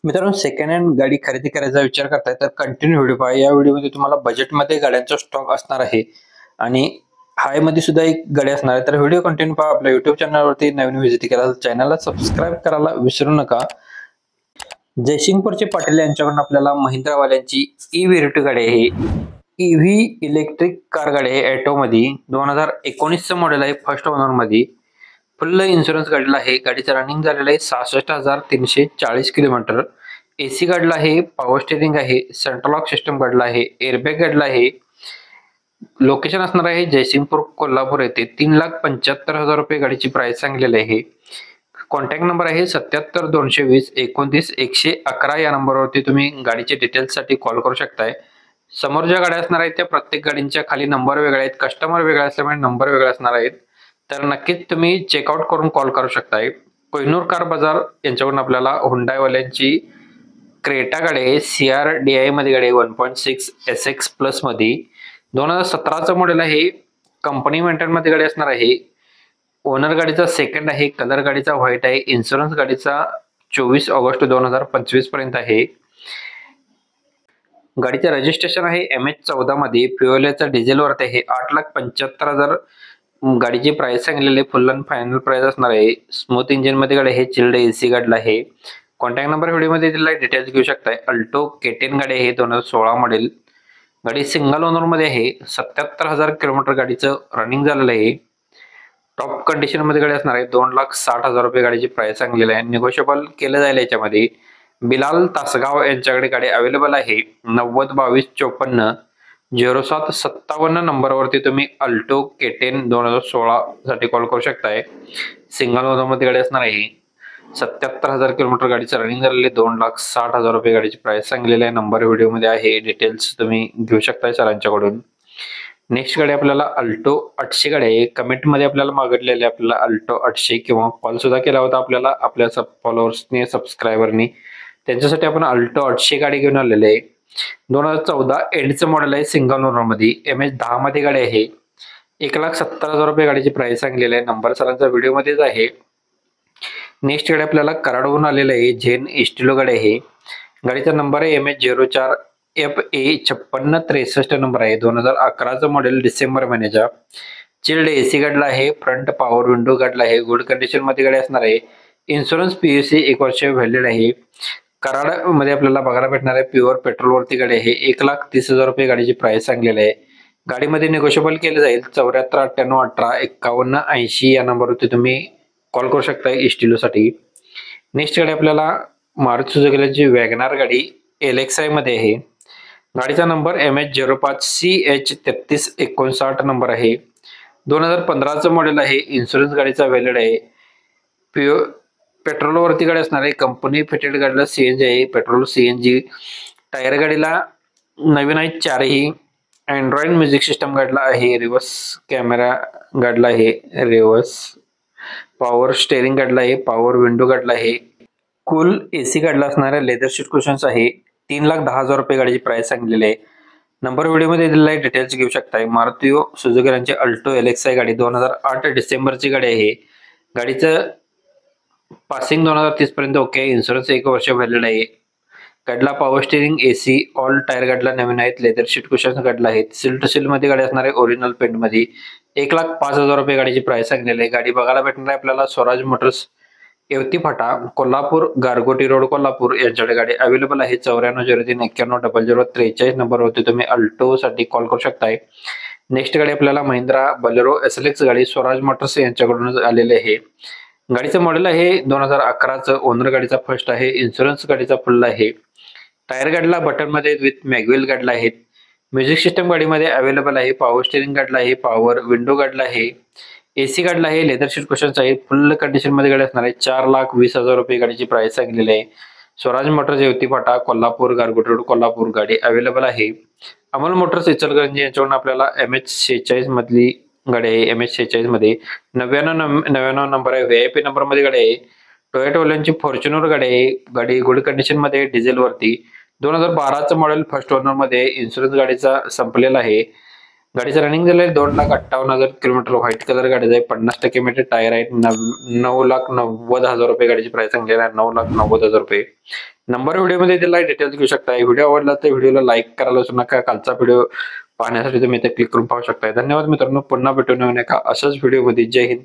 मित्रांनो, second hand गाडी खरेदी करायचा विचार करताय तर कंटिन्यू व्हिडिओ पहा। या व्हिडिओमध्ये तुम्हाला बजेटमध्ये गाड्यांचा स्टॉक असणार आहे आणि हाय मध्ये सुद्धा एक गाडी असणार आहे। तर व्हिडिओ कंटिन्यू पहा। आपल्या YouTube चॅनलवरती नवीन व्हिजिट केला तर चॅनलला सबस्क्राइब करायला विसरू नका। जयसिंगपूरचे पाटील यांच्याकडून आपल्याला महिंद्रावाल्यांची ई-व्हेरिटी गाडी आहे। ईव्ही इलेक्ट्रिक कार गाडी आहे ऑटो मध्ये 2019 चं मॉडेल आहे, फर्स्ट ओनर मध्ये। फुल इन्शुरन्स गाडीला आहे। गाडीचं रनिंग झालेलं आहे 66,340 किलोमीटर। एसी गाडीला आहे, पॉवर स्टीअरिंग आहे, सेंट्रल लॉक सिस्टम गाडीला आहे, एअरबॅग गाडीला आहे। लोकेशन असणार आहे जयसिंगपूर कोल्हापूर येथे। 3,75,000 रुपये गाडीची प्राइस सांगलेली आहे। कॉन्टॅक्ट नंबर आहे 77 220 29 111 या नंबरवरती तुम्ही गाडीचे डिटेल्स साठी कॉल करू शकताय। समोर ज्या गाड्या असणार आहेत त्या प्रत्येक गाडींच्या खाली नंबर वेगळे आहेत, कस्टमर वेगळे असल्यामुळे नंबर वेगळे असणार आहेत। तर नक्कीच तुम्ही चेकआउट करून कॉल करू शकताय। कोहिनूर कार बाजार यांच्याकडून आपल्याला हुंडाई वाल्यांची क्रेटा गाडी आहे, CRDI मध्ये गाडी आहे, 1.6 SX प्लस मध्ये 2017 चं मॉडेल आहे। कंपनी मेंटेन मध्ये गाडी असणार आहे। ओनर गाडीचा सेकंड आहे, कलर गाडीचा व्हाईट आहे, इन्शुरन्स गाडीचा 24 ऑगस्ट 2025 पर्यंत आहे। गाडीचे रजिस्ट्रेशन आहे MH14 मध्ये, फ्युएलचा डिझेल वरती आहे। 8,75,000 गाडीची प्राइस सांगलेली, फुल अँड फायनल प्राइस असणार आहे। स्मूथ इंजिन मध्ये गाडी आहे, चिल्ड एसी गाडीला आहे। कॉन्टॅक्ट नंबर व्हिडिओ मध्ये दिलेला आहे, डिटेल्स घेऊ शकताय। अल्टो K10 गाडी आहे 2016 मॉडेल। गाडी सिंगल ओनर मध्ये आहे। 77,000 किलोमीटर गाडीचं रनिंग झालेलं आहे। टॉप कंडिशन मध्ये गाडी असणार आहे। 2,60,000 रुपये गाडीची प्राइस सांगलेली आहे। निगोशिएबल केलं जाईल याच्यामध्ये। बिलाल तासगाव यांच्याकडे गाडी अवेलेबल आहे। 902254 0757 नंबरवरती तुम्ही अल्टो K10 2016 साठी कॉल करू शकताय। सिंगल ओनर मध्ये गाडी असणार आहे। 77,000 किलोमीटर गाडीचं रनिंग झालेले, 2,60,000 रुपये गाडीची प्राइस सांगलेली आहे। नंबर व्हिडिओ मध्ये आहे, डिटेल्स तुम्ही घेऊ शकताय सरांच्याकडून। नेक्स्ट गाडी आपल्याला अल्टो 800 गाडी आहे। कमेंट मध्ये आपल्याला मागितलेले आपल्याला अल्टो 800 किंवा कॉल सुद्धा केला होता आपल्याला आपल्या फॉलोअर्सनी, सबस्क्रायबरनी। त्यांच्यासाठी आपण अल्टो 800 गाडी घेऊन आलेले आहे। 2014 एंडचं मॉडेल आहे, सिंगल ओनर मध्ये। MH10 मध्ये गाडी आहे। 1,70,000 रुपये गाडीची प्राइस सांगलेली आहे। नंबर सरांचा व्हिडिओ मध्येच आहे। नेक्स्ट गाडी आपल्याला कराडहून आलेला आहे, झेन इस्टिलो गाडी आहे। गाडीचा नंबर आहे MH04 FA5663 नंबर आहे। 2011 चं मॉडेल, डिसेंबर महिन्याचा। चिल्ड एसी गाडीला आहे, फ्रंट पॉवर विंडो गाडीला आहे, गुड कंडिशन मध्ये गाडी असणार आहे। इन्शुरन्स PUC 1 वर्ष व्हॅलिड आहे। कराड मध्ये आपल्याला बघायला भेटणार आहे प्युअर पेट्रोल वरती गाडी आहे। 1,30,000 रुपये गाडीची प्राइस सांगलेली आहे। गाडीमध्ये निगोशिएबल केले जाईल। 7498185180 या नंबरवरती तुम्ही कॉल करू शकता इस्टिलो साठी। नेक्स्ट गाडी आपल्याला मारुती सुझुकीची वॅगनार गाडी LXI मध्ये आहे। गाडीचा नंबर MH05 CH3359 नंबर आहे। 2015 चं मॉडेल आहे। इन्शुरन्स गाडीचा व्हॅलिड आहे। पेट्रोल वरती गाडी असणार आहे। कंपनी फिटेड गाडीला CNG आहे, पेट्रोल CNG। टायर गाडीला नवीन आहे 4ही। अँड्रॉइड म्युझिक सिस्टम गाडीला आहे। रिव्हर्स कॅमेरा गाडीला आहे, रिव्हर्स पॉवर स्टेअरिंग गाडीला आहे, पॉवर विंडो गाडीला आहे। कूल एसी गाडीला असणार आहे, लेदर सीट कुशन्स आहे। 3,10,000 रुपये गाडीची प्राइस सांगलेली आहे। नंबर व्हिडिओ मध्ये दिलेला आहे, डिटेल्स घेऊ शकताय। मारुती सुझुकी यांची अल्टो LXI गाडी 2008 डिसेंबरची गाडी आहे। गाडीचं पासिंग 2030 पर्यंत ओके। इन्शुरन्स 1 वर्ष व्हॅलिड आहे। गाडीला power steering, AC, all tyre गाडीला नवीन आहेत, लेदर सीट कुशन्स गाडीला आहेत। सील टू सील मध्ये गाडी असणार आहे, ओरिजिनल पेंट मध्ये। 1,05,000 रुपये गाडीची प्राइस सांगलेली आहे। गाडी बघायला भेटणार आहे आपल्याला स्वराज मोटर्स येवती फाटा, कोल्हापूर, गारगोटी रोड, कोल्हापूर यांच्याकडे गाडी अवेलेबल आहे। 9403910043 नंबरवरती तुम्ही अल्टो साठी कॉल करू शकताय। नेक्स्ट गाडी आपल्याला महिंद्रा बलेरो SLX गाडी स्वराज मोटर्स यांच्याकडून आलेली आहे। गाडीचं मॉडेल आहे 2011 चं। ओनर गाडीचा फर्स्ट आहे। इन्शुरन्स गाडीचा फुल आहे। टायर गाडीला बटन मध्ये विथ मॅग्वेल गाडीला आहेत। म्युझिक सिस्टम गाडीमध्ये अवेलेबल आहे। पॉवर स्टीअरिंग गाडीला आहे, पॉवर विंडो गाडीला आहे, AC गाडीला आहे, लेदर सीट कुशन्स आहे। फुल कंडिशन मध्ये गाडी असणार आहे। 4,20,000 रुपये गाडीची प्राइस सांगलेली आहे। स्वराज मोटर्स येवती फाटा, कोल्हापूर, गारगोटी रोड, कोल्हापूर गाडी अवेलेबल आहे। अमोल मोटर्स इचलकरंजी यांच्याकडून आपल्याला MH46 मधली गाडी आहे। MH46 मध्ये 9999 नंबर आहे, VIP नंबर मध्ये गाडी आहे। टोयोटा वाल्यांची फॉर्च्युनर गाडी आहे। गाडी गुड कंडिशन मध्ये, डिझेल वरती। 2012 चं मॉडेल, फर्स्ट ओनर मध्ये। इन्शुरन्स गाडीचा संपलेला आहे। गाडीचं रनिंग झालंय 2,58,000 किलोमीटर। व्हाईट कलर गाडीचा आहे। 50% मीटर टायर आहेत। 9,90,000 रुपये गाडीची प्राइस सांगलेली आहे। 9,90,000 रुपये। नंबर व्हिडिओमध्ये दिला आहे, डिटेल्स घेऊ शकता. व्हिडिओ आवडला तर व्हिडिओला लाईक करायला विसरू नका. कालचा व्हिडिओ पाहण्यासाठी तुम्ही इथे क्लिक करून पाहू शकता. धन्यवाद मित्रांनो. पुन्हा भेटू नवीन एका अशाच व्हिडिओमध्ये. जय हिंद.